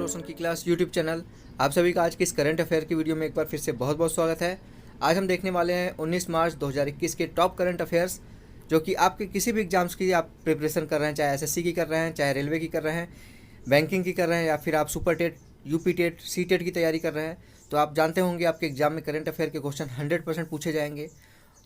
रोशन की class YouTube channel. आप सभी का आज की इस करंट अफेयर की वीडियो में एक बार फिर से बहुत बहुत स्वागत है। आज हम देखने वाले हैं 19 मार्च 2021 के टॉप करंट अफेयर्स, जो कि आपके किसी भी एग्जाम्स की आप प्रिपरेशन कर रहे हैं, चाहे एसएससी की कर रहे हैं, चाहे रेलवे की कर रहे हैं, बैंकिंग की कर रहे हैं, या फिर आप super TET, UP TET, C TET की तैयारी कर रहे हैं, तो आप जानते होंगे आपके एग्जाम में करंट अफेयर के क्वेश्चन 100% पूछे जाएंगे।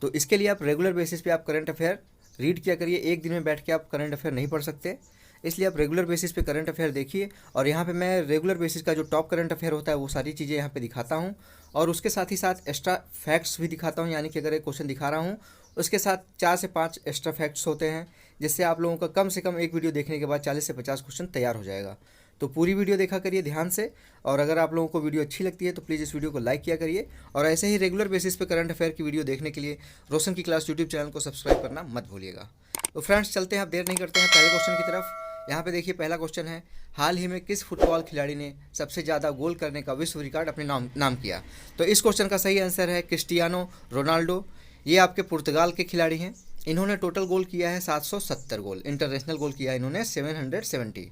तो इसके लिए आप रेगुलर बेसिस पे आप करंट अफेयर रीड किया करिए। एक दिन में बैठ के आप करंट अफेयर नहीं पढ़ सकते, इसलिए आप रेगुलर बेसिस पे करंट अफेयर देखिए। और यहाँ पे मैं रेगुलर बेसिस का जो टॉप करंट अफेयर होता है वो सारी चीज़ें यहाँ पे दिखाता हूँ, और उसके साथ ही साथ एक्स्ट्रा फैक्ट्स भी दिखाता हूँ। यानी कि अगर एक क्वेश्चन दिखा रहा हूँ उसके साथ 4 से 5 एक्स्ट्रा फैक्ट्स होते हैं, जिससे आप लोगों का कम से कम एक वीडियो देखने के बाद 40 से 50 क्वेश्चन तैयार हो जाएगा। तो पूरी वीडियो देखा करिए ध्यान से, और अगर आप लोगों को वीडियो अच्छी लगती है तो प्लीज़ इस वीडियो को लाइक किया करिए। और ऐसे ही रेगुलर बेसिस पे करंट अफेयर की वीडियो देखने के लिए रोशन की क्लास यूट्यूब चैनल को सब्सक्राइब करना मत भूलिएगा। तो फ्रेंड्स, चलते हैं, आप देर नहीं करते हैं पहले क्वेश्चन की तरफ। यहाँ पे देखिए, पहला क्वेश्चन है, हाल ही में किस फुटबॉल खिलाड़ी ने सबसे ज़्यादा गोल करने का विश्व रिकॉर्ड अपने नाम किया? तो इस क्वेश्चन का सही आंसर है क्रिस्टियानो रोनाल्डो। ये आपके पुर्तगाल के खिलाड़ी हैं। इन्होंने टोटल गोल किया है 770 गोल, इंटरनेशनल गोल किया है इन्होंने 770।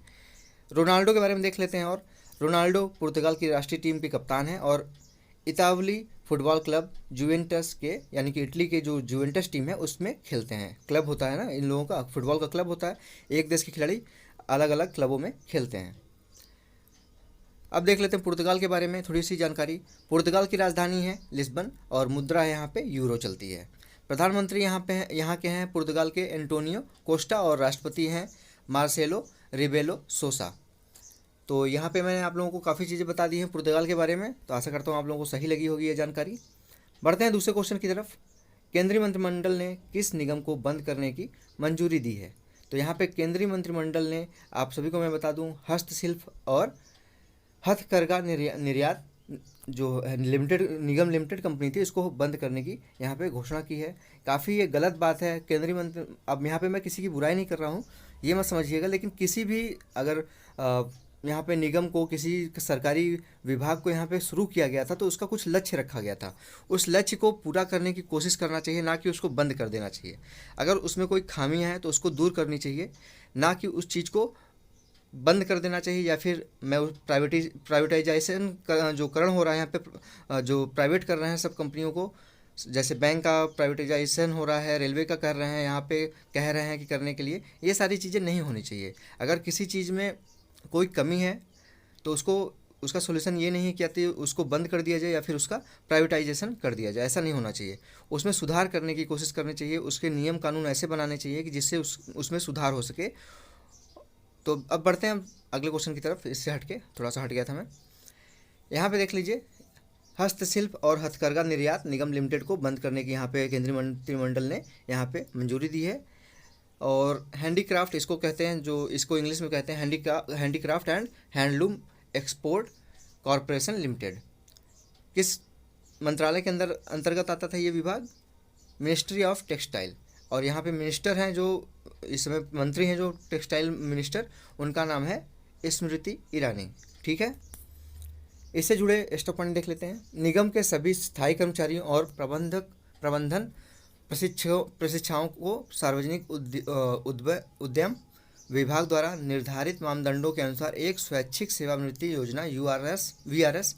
रोनाल्डो के बारे में देख लेते हैं। और रोनाल्डो पुर्तगाल की राष्ट्रीय टीम के कप्तान हैं, और इतावली फुटबॉल क्लब जुवेंटस के, यानी कि इटली के जो जुवेंटस टीम है उसमें खेलते हैं। क्लब होता है ना इन लोगों का, फुटबॉल का क्लब होता है। एक देश के खिलाड़ी अलग अलग क्लबों में खेलते हैं। अब देख लेते हैं पुर्तगाल के बारे में थोड़ी सी जानकारी। पुर्तगाल की राजधानी है लिस्बन, और मुद्रा यहाँ पे यूरो चलती है। प्रधानमंत्री यहाँ के हैं पुर्तगाल के एंटोनियो कोस्टा, और राष्ट्रपति हैं मार्सेलो रिबेलो सोसा। तो यहाँ पे मैंने आप लोगों को काफ़ी चीज़ें बता दी हैं पुर्तगाल के बारे में, तो आशा करता हूँ आप लोगों को सही लगी होगी ये जानकारी। बढ़ते हैं दूसरे क्वेश्चन की तरफ। केंद्रीय मंत्रिमंडल ने किस निगम को बंद करने की मंजूरी दी है? तो यहाँ पे केंद्रीय मंत्रिमंडल ने, आप सभी को मैं बता दूँ, हस्तशिल्प और हथकरघा निर्यात जो लिमिटेड कंपनी थी, इसको बंद करने की यहाँ पे घोषणा की है। काफ़ी ये गलत बात है। केंद्रीय मंत्री, अब यहाँ पे मैं किसी की बुराई नहीं कर रहा हूँ, ये मत समझिएगा, लेकिन किसी भी अगर यहाँ पे निगम को, किसी सरकारी विभाग को यहाँ पे शुरू किया गया था तो उसका कुछ लक्ष्य रखा गया था। उस लक्ष्य को पूरा करने की कोशिश करना चाहिए, ना कि उसको बंद कर देना चाहिए। अगर उसमें कोई खामियां हैं तो उसको दूर करनी चाहिए, ना कि उस चीज़ को बंद कर देना चाहिए। या फिर मैं प्राइवेटाइजेशन जो करण हो रहा है यहाँ पे, जो प्राइवेट कर रहे हैं सब कंपनियों को, जैसे बैंक का प्राइवेटाइजेशन हो रहा है, रेलवे का कर रहे हैं, यहाँ पे कह रहे हैं कि करने के लिए, ये सारी चीज़ें नहीं होनी चाहिए। अगर किसी चीज़ में कोई कमी है तो उसका सोल्यूशन ये नहीं है कि या उसको बंद कर दिया जाए या फिर उसका प्राइवेटाइजेशन कर दिया जाए। ऐसा नहीं होना चाहिए। उसमें सुधार करने की कोशिश करनी चाहिए। उसके नियम कानून ऐसे बनाने चाहिए कि जिससे उसमें सुधार हो सके। तो अब बढ़ते हैं अगले क्वेश्चन की तरफ। इससे हटके थोड़ा सा हट गया था मैं। यहाँ पे देख लीजिए, हस्तशिल्प और हथकरघा निर्यात निगम लिमिटेड को बंद करने की यहाँ पे केंद्रीय मंत्रिमंडल ने यहाँ पे मंजूरी दी है। और हैंडीक्राफ्ट इसको कहते हैं, जो इसको इंग्लिश में कहते हैं handicraft and handloom export corporation limited. किस मंत्रालय के अंतर्गत आता था ये विभाग? Ministry of textile. और यहाँ पे मिनिस्टर हैं, जो इस समय मंत्री हैं जो टेक्सटाइल मिनिस्टर, उनका नाम है स्मृति ईरानी। ठीक है, इससे जुड़े एक्स्ट्रा पॉइंट देख लेते हैं। निगम के सभी स्थायी कर्मचारियों और प्रबंधन प्रशिक्षाओं को सार्वजनिक उद्यम विभाग द्वारा निर्धारित मानदंडों के अनुसार एक स्वैच्छिक सेवानिवृत्ति योजना VRS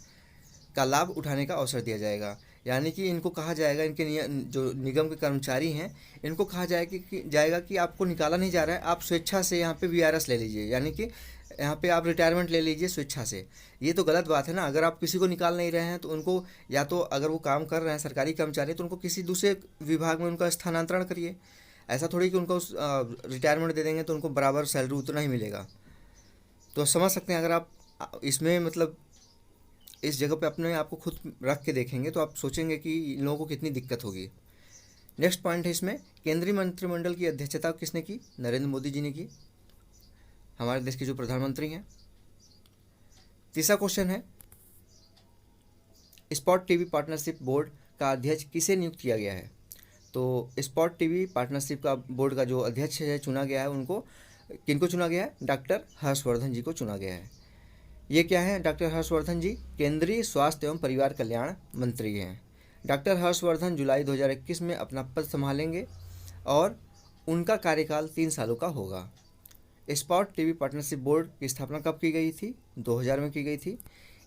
का लाभ उठाने का अवसर दिया जाएगा। यानी कि इनको कहा जाएगा, इनके जो निगम के कर्मचारी हैं, इनको कहा जाएगा कि आपको निकाला नहीं जा रहा है, आप स्वेच्छा से यहाँ पे VRS ले लीजिए, यानी कि यहाँ पे आप रिटायरमेंट ले लीजिए स्वेच्छा से। ये तो गलत बात है ना। अगर आप किसी को निकाल नहीं रहे हैं तो उनको, या तो अगर वो काम कर रहे हैं सरकारी कर्मचारी, तो उनको किसी दूसरे विभाग में उनका स्थानांतरण करिए। ऐसा थोड़ी कि उनको रिटायरमेंट दे देंगे तो उनको बराबर सैलरी उतना ही मिलेगा। तो समझ सकते हैं, अगर आप इसमें मतलब इस जगह पे अपने आप को खुद रख के देखेंगे तो आप सोचेंगे कि इन लोगों को कितनी दिक्कत होगी। नेक्स्ट पॉइंट है इसमें, केंद्रीय मंत्रिमंडल की अध्यक्षता किसने की? नरेंद्र मोदी जी ने की, हमारे देश के जो प्रधानमंत्री हैं। तीसरा क्वेश्चन है, स्पॉट टीवी पार्टनरशिप बोर्ड का अध्यक्ष किसे नियुक्त किया गया है? तो स्पॉट टीवी पार्टनरशिप का बोर्ड का जो अध्यक्ष है चुना गया है, उनको किनको चुना गया है? डॉक्टर हर्षवर्धन जी को चुना गया है। ये क्या है? डॉक्टर हर्षवर्धन जी केंद्रीय स्वास्थ्य एवं परिवार कल्याण मंत्री हैं। डॉक्टर हर्षवर्धन जुलाई 2021 में अपना पद संभालेंगे और उनका कार्यकाल 3 सालों का होगा। स्पॉट टीवी पार्टनरशिप बोर्ड की स्थापना कब की गई थी? 2000 में की गई थी।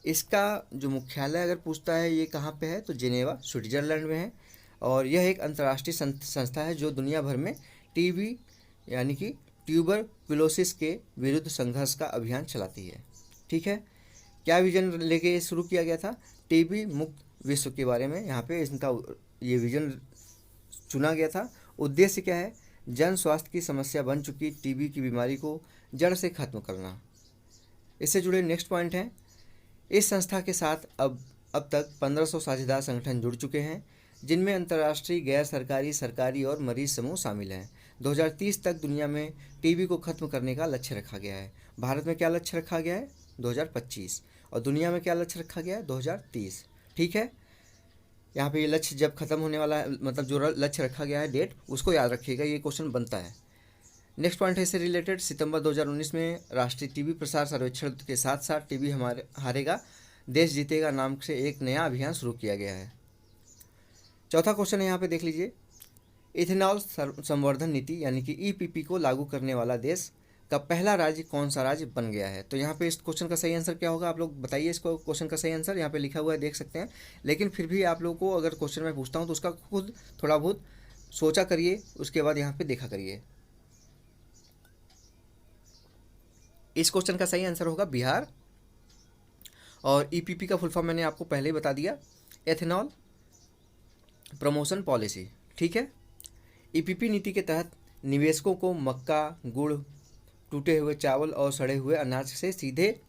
इसका जो मुख्यालय अगर पूछता है ये कहाँ पे है, तो जिनेवा स्विट्जरलैंड में है। और यह एक अंतर्राष्ट्रीय संस्था है जो दुनिया भर में टीबी यानी कि ट्यूबरकुलोसिस के विरुद्ध संघर्ष का अभियान चलाती है। ठीक है, क्या विजन लेके शुरू किया गया था? टीबी मुक्त विश्व के बारे में यहाँ पे इनका ये विजन चुना गया था। उद्देश्य क्या है? जन स्वास्थ्य की समस्या बन चुकी टीबी की बीमारी को जड़ से खत्म करना। इससे जुड़े नेक्स्ट पॉइंट हैं, इस संस्था के साथ अब तक 1500 साझेदार संगठन जुड़ चुके हैं, जिनमें अंतर्राष्ट्रीय, गैर सरकारी, सरकारी और मरीज समूह शामिल हैं। 2030 तक दुनिया में टीबी को खत्म करने का लक्ष्य रखा गया है। भारत में क्या लक्ष्य रखा गया है? 2025। और दुनिया में क्या लक्ष्य रखा गया है? 2030। ठीक है, यहाँ पे ये लक्ष्य जब खत्म होने वाला है, मतलब जो लक्ष्य रखा गया है डेट, उसको याद रखिएगा, ये क्वेश्चन बनता है। नेक्स्ट पॉइंट है इससे रिलेटेड, सितंबर 2019 में राष्ट्रीय टीबी प्रसार सर्वेक्षण के साथ साथ टीबी हमारे हारेगा देश जीतेगा नाम से एक नया अभियान शुरू किया गया है। चौथा क्वेश्चन है, यहाँ पे देख लीजिए, इथेनॉल संवर्धन नीति यानी कि ईपीपी को लागू करने वाला देश का पहला राज्य कौन सा राज्य बन गया है? तो यहाँ पे इस क्वेश्चन का सही आंसर क्या होगा? आप लोग बताइए इसको, क्वेश्चन का सही आंसर यहाँ पे लिखा हुआ है, देख सकते हैं। लेकिन फिर भी आप लोगों को अगर क्वेश्चन मैं पूछता हूँ तो उसका खुद थोड़ा बहुत सोचा करिए, उसके बाद यहाँ पे देखा करिए। इस क्वेश्चन का सही आंसर होगा बिहार। और ईपीपी का फुल फॉर्म मैंने आपको पहले ही बता दिया, एथेनॉल प्रमोशन पॉलिसी। ठीक है, ईपीपी नीति के तहत निवेशकों को मक्का, गुड़, टूटे हुए चावल और सड़े हुए अनाज से सीधे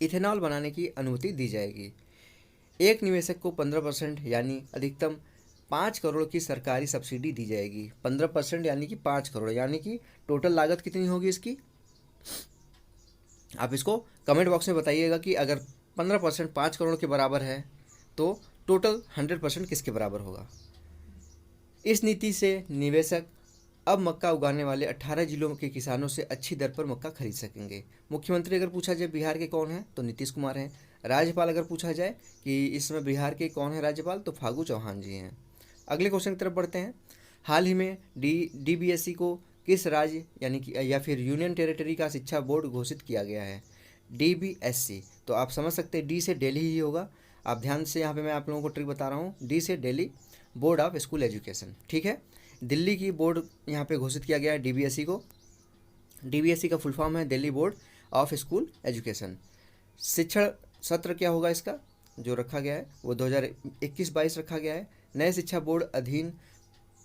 इथेनॉल बनाने की अनुमति दी जाएगी। एक निवेशक को 15% यानी अधिकतम 5 करोड़ की सरकारी सब्सिडी दी जाएगी। 15% यानी कि 5 करोड़, यानी कि टोटल लागत कितनी होगी इसकी? आप इसको कमेंट बॉक्स में बताइएगा कि अगर 15% 5 करोड़ के बराबर है तो टोटल 100% किसके बराबर होगा। इस नीति से निवेशक अब मक्का उगाने वाले 18 जिलों के किसानों से अच्छी दर पर मक्का खरीद सकेंगे। मुख्यमंत्री अगर पूछा जाए बिहार के कौन है, तो नीतीश कुमार हैं। राज्यपाल अगर पूछा जाए कि इसमें बिहार के कौन है राज्यपाल, तो फागू चौहान जी हैं। अगले क्वेश्चन की तरफ बढ़ते हैं। हाल ही में डीबीएसई को किस राज्य यानी कि या फिर यूनियन टेरिटरी का शिक्षा बोर्ड घोषित किया गया है? डीबीएससी, तो आप समझ सकते हैं डी से दिल्ली ही होगा। आप ध्यान से, यहाँ पे मैं आप लोगों को ट्रिक बता रहा हूँ, डी से Delhi board of school education. ठीक है, दिल्ली की बोर्ड यहाँ पे घोषित किया गया है डीबीएसई को। डीबीएसई का फुल फॉर्म है Delhi board of school education. शिक्षण सत्र क्या होगा इसका जो रखा गया है, वो 2021-22 रखा गया है। नए शिक्षा बोर्ड अधीन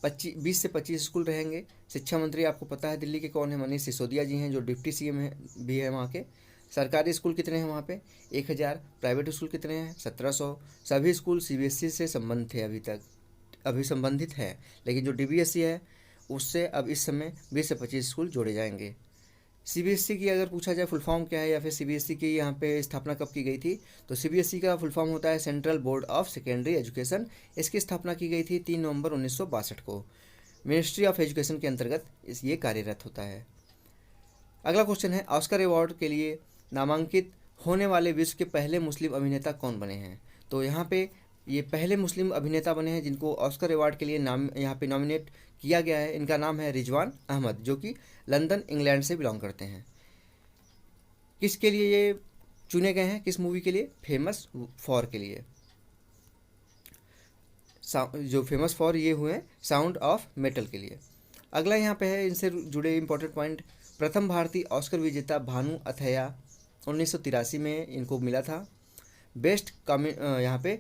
20 से 25 स्कूल रहेंगे। शिक्षा मंत्री आपको पता है दिल्ली के कौन है, मनीष सिसोदिया जी हैं, जो डिप्टी सीएम है भी है वहाँ के। सरकारी स्कूल कितने हैं वहाँ पे? 1000। प्राइवेट स्कूल कितने हैं? 1700। सभी स्कूल सीबीएसई से संबंधित है, अभी संबंधित है, लेकिन जो डीबीएसई है उससे अब इस समय 20 से 25 स्कूल जोड़े जाएंगे। सीबीएसई की अगर पूछा जाए फुल फॉर्म क्या है, या फिर सीबीएसई की यहाँ पे स्थापना कब की गई थी, तो सीबीएसई का फुल फॉर्म होता है central board of secondary education. इसकी स्थापना की गई थी 3 नवंबर 1962 को। मिनिस्ट्री ऑफ एजुकेशन के अंतर्गत ये कार्यरत होता है। अगला क्वेश्चन है, ऑस्कर अवार्ड के लिए नामांकित होने वाले विश्व के पहले मुस्लिम अभिनेता कौन बने हैं? तो यहाँ पे ये पहले मुस्लिम अभिनेता बने हैं जिनको ऑस्कर अवार्ड के लिए नाम यहाँ पे नॉमिनेट किया गया है। इनका नाम है रिजवान अहमद, जो कि लंदन इंग्लैंड से बिलोंग करते हैं। किसके लिए ये चुने गए हैं, किस मूवी के लिए? फेमस फॉर के लिए। जो फेमस फॉर ये हुए हैं साउंड ऑफ मेटल के लिए। अगला यहाँ पे है इनसे जुड़े इंपॉर्टेंट पॉइंट, प्रथम भारतीय ऑस्कर विजेता भानु अथैया 1983 में इनको मिला था बेस्ट यहाँ पे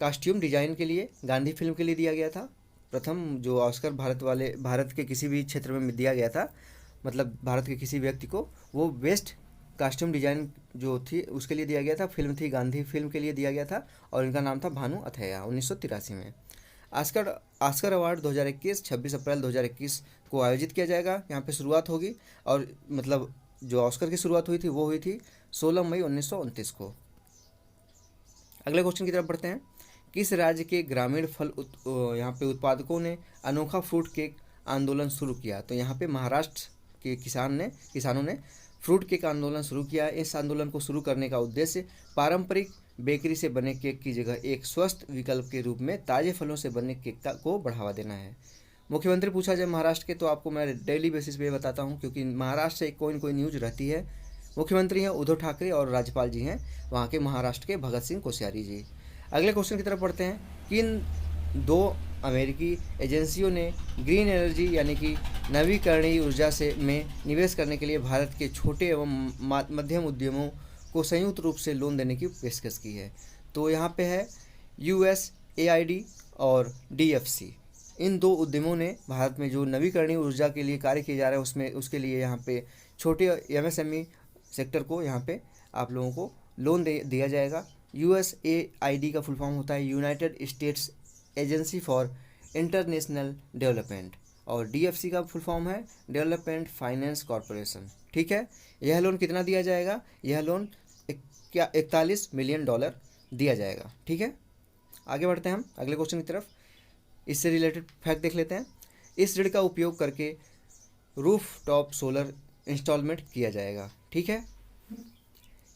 कॉस्ट्यूम डिजाइन के लिए। गांधी फिल्म के लिए दिया गया था प्रथम जो ऑस्कर भारत के किसी भी क्षेत्र में दिया गया था, मतलब भारत के किसी व्यक्ति को, वो बेस्ट कॉस्ट्यूम डिजाइन जो थी उसके लिए दिया गया था। फिल्म थी गांधी फिल्म के लिए दिया गया था और इनका नाम था भानु अथैया 1983 में। ऑस्कर अवार्ड 2021 26 अप्रैल 2021 को आयोजित किया जाएगा। यहाँ पे शुरुआत होगी और मतलब जो ऑस्कर की शुरुआत हुई थी वो हुई थी 16 मई 1929 को। अगले क्वेश्चन की तरफ बढ़ते हैं। किस राज्य के ग्रामीण फल यहाँ पे उत्पादकों ने अनोखा फ्रूट केक आंदोलन शुरू किया? तो यहाँ पे महाराष्ट्र के किसानों ने फ्रूट केक आंदोलन शुरू किया। इस आंदोलन को शुरू करने का उद्देश्य पारंपरिक बेकरी से बने केक की जगह एक स्वस्थ विकल्प के रूप में ताज़े फलों से बने केक को बढ़ावा देना है। मुख्यमंत्री पूछा जाए महाराष्ट्र के तो आपको मैं डेली बेसिस पे बताता हूँ, क्योंकि महाराष्ट्र से कोई न कोई न्यूज रहती है। मुख्यमंत्री हैं उद्धव ठाकरे और राज्यपाल जी हैं वहाँ के महाराष्ट्र के भगत सिंह कोश्यारी जी। अगले क्वेश्चन की तरफ पढ़ते हैं। किन दो अमेरिकी एजेंसियों ने ग्रीन एनर्जी यानी कि नवीकरणीय ऊर्जा से में निवेश करने के लिए भारत के छोटे एवं मध्यम उद्यमों को संयुक्त रूप से लोन देने की पेशकश की है? तो यहाँ पे है USAID और DFC। इन दो उद्यमों ने भारत में जो नवीकरणीय ऊर्जा के लिए कार्य किए जा रहे हैं उसमें उसके लिए यहाँ पे छोटे MSME सेक्टर को यहाँ पे आप लोगों को लोन दिया जाएगा। USAID का फुल फॉर्म होता है United states agency for international development और DFC का फुल फॉर्म है डेवलपमेंट फाइनेंस कॉरपोरेशन। ठीक है, यह लोन कितना दिया जाएगा? यह लोन 41 मिलियन डॉलर दिया जाएगा। ठीक है, आगे बढ़ते हैं हम अगले क्वेश्चन की तरफ। इससे रिलेटेड फैक्ट देख लेते हैं। इस ऋण का उपयोग करके रूफ टॉप सोलर इंस्टॉलमेंट किया जाएगा। ठीक है,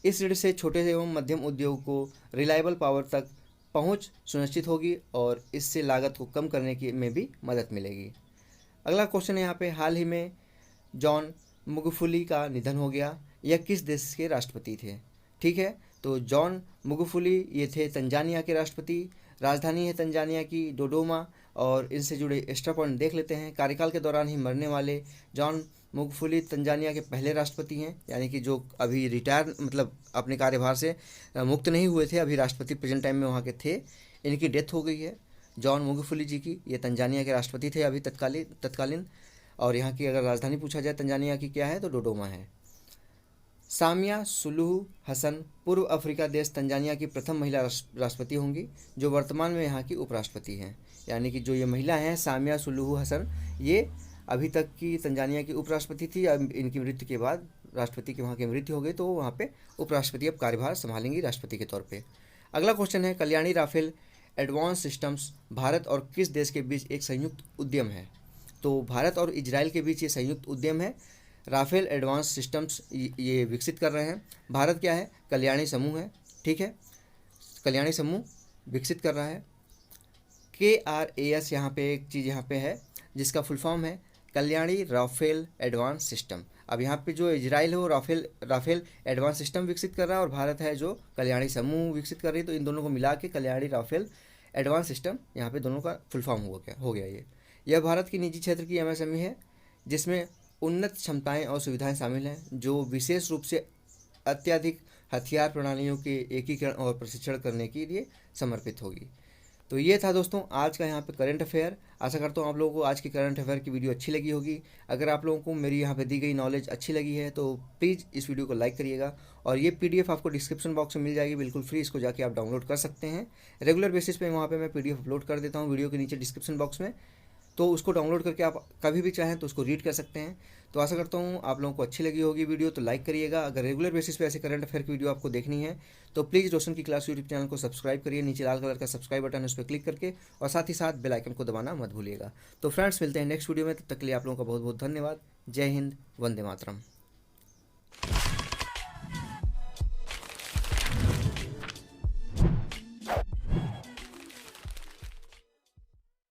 इस ऋण से छोटे एवं मध्यम उद्योग को रिलायबल पावर तक पहुंच सुनिश्चित होगी और इससे लागत को कम करने की में भी मदद मिलेगी। अगला क्वेश्चन है यहाँ पे, हाल ही में जॉन मगुफुली का निधन हो गया। यह किस देश के राष्ट्रपति थे? ठीक है, तो जॉन मगुफुली ये थे तंजानिया के राष्ट्रपति। राजधानी है तंजानिया की डोडोमा और इनसे जुड़े एक्स्ट्रा पॉइंट देख लेते हैं। कार्यकाल के दौरान ही मरने वाले जॉन मगुफुली तंजानिया के पहले राष्ट्रपति हैं, यानी कि जो अभी रिटायर मतलब अपने कार्यभार से मुक्त नहीं हुए थे, अभी राष्ट्रपति प्रेजेंट टाइम में वहाँ के थे। इनकी डेथ हो गई है जॉन मगुफुली जी की। ये तंजानिया के राष्ट्रपति थे अभी तत्कालीन। और यहाँ की अगर राजधानी पूछा जाए तंजानिया की क्या है तो डोडोमा है। सामिया सुलूहु हसन पूर्व अफ्रीका देश तंजानिया की प्रथम महिला राष्ट्रपति होंगी जो वर्तमान में यहाँ की उपराष्ट्रपति हैं। यानी कि जो ये महिला हैं सामिया सुलूहु हसन, ये अभी तक की तंजानिया की उपराष्ट्रपति थी। अब इनकी मृत्यु के बाद राष्ट्रपति की वहाँ की मृत्यु हो गई तो वहाँ पे उपराष्ट्रपति अब कार्यभार संभालेंगी राष्ट्रपति के तौर पे। अगला क्वेश्चन है, Kalyani Rafael Advanced Systems Bharat और किस देश के बीच एक संयुक्त उद्यम है? तो भारत और इजराइल के बीच ये संयुक्त उद्यम है। राफेल एडवांस सिस्टम्स ये विकसित कर रहे हैं। भारत क्या है? कल्याणी समूह है। ठीक है, कल्याणी समूह विकसित कर रहा है। KRAS यहाँ पे एक चीज़ यहाँ पे है जिसका फुल फॉर्म है कल्याणी राफेल एडवांस सिस्टम। अब यहाँ पे जो इजराइल है वो राफेल एडवांस सिस्टम विकसित कर रहा है और भारत है जो कल्याणी समूह विकसित कर रही है। तो इन दोनों को मिला के कल्याणी राफेल एडवांस सिस्टम यहाँ पे दोनों का फुल फॉर्म हो गया। यह भारत की निजी क्षेत्र की MSME है जिसमें उन्नत क्षमताएं और सुविधाएं शामिल हैं जो विशेष रूप से अत्यधिक हथियार प्रणालियों के एकीकरण और प्रशिक्षण करने के लिए समर्पित होगी। तो ये था दोस्तों आज का यहाँ पे करंट अफेयर। आशा करता हूँ आप लोगों को आज की करंट अफेयर की वीडियो अच्छी लगी होगी। अगर आप लोगों को मेरी यहाँ पे दी गई नॉलेज अच्छी लगी है तो प्लीज़ इस वीडियो को लाइक करिएगा और ये PDF आपको डिस्क्रिप्शन बॉक्स में मिल जाएगी बिल्कुल फ्री। इसको जाके आप डाउनलोड कर सकते हैं। रेगुलर बेसिस पे वहाँ पे मैं PDF अपलोड कर देता हूँ वीडियो के नीचे डिस्क्रिप्शन बॉक्स में, तो उसको डाउनलोड करके आप कभी भी चाहें तो उसको रीड कर सकते हैं। तो आशा करता हूँ आप लोगों को अच्छी लगी होगी वीडियो, तो लाइक करिएगा। अगर रेगुलर बेसिस पे ऐसे करंट अफेयर की वीडियो आपको देखनी है तो प्लीज़ रोशन की क्लास यूट्यूब चैनल को सब्सक्राइब करिए। नीचे लाल कलर का सब्सक्राइब बटन है उस पर क्लिक करके और साथ ही साथ बेल आइकन को दबाना मत भूलिएगा। तो फ्रेंड्स मिलते हैं नेक्स्ट वीडियो में, तब तक के लिए आप लोगों का बहुत बहुत धन्यवाद। जय हिंद, वंदे मातरम।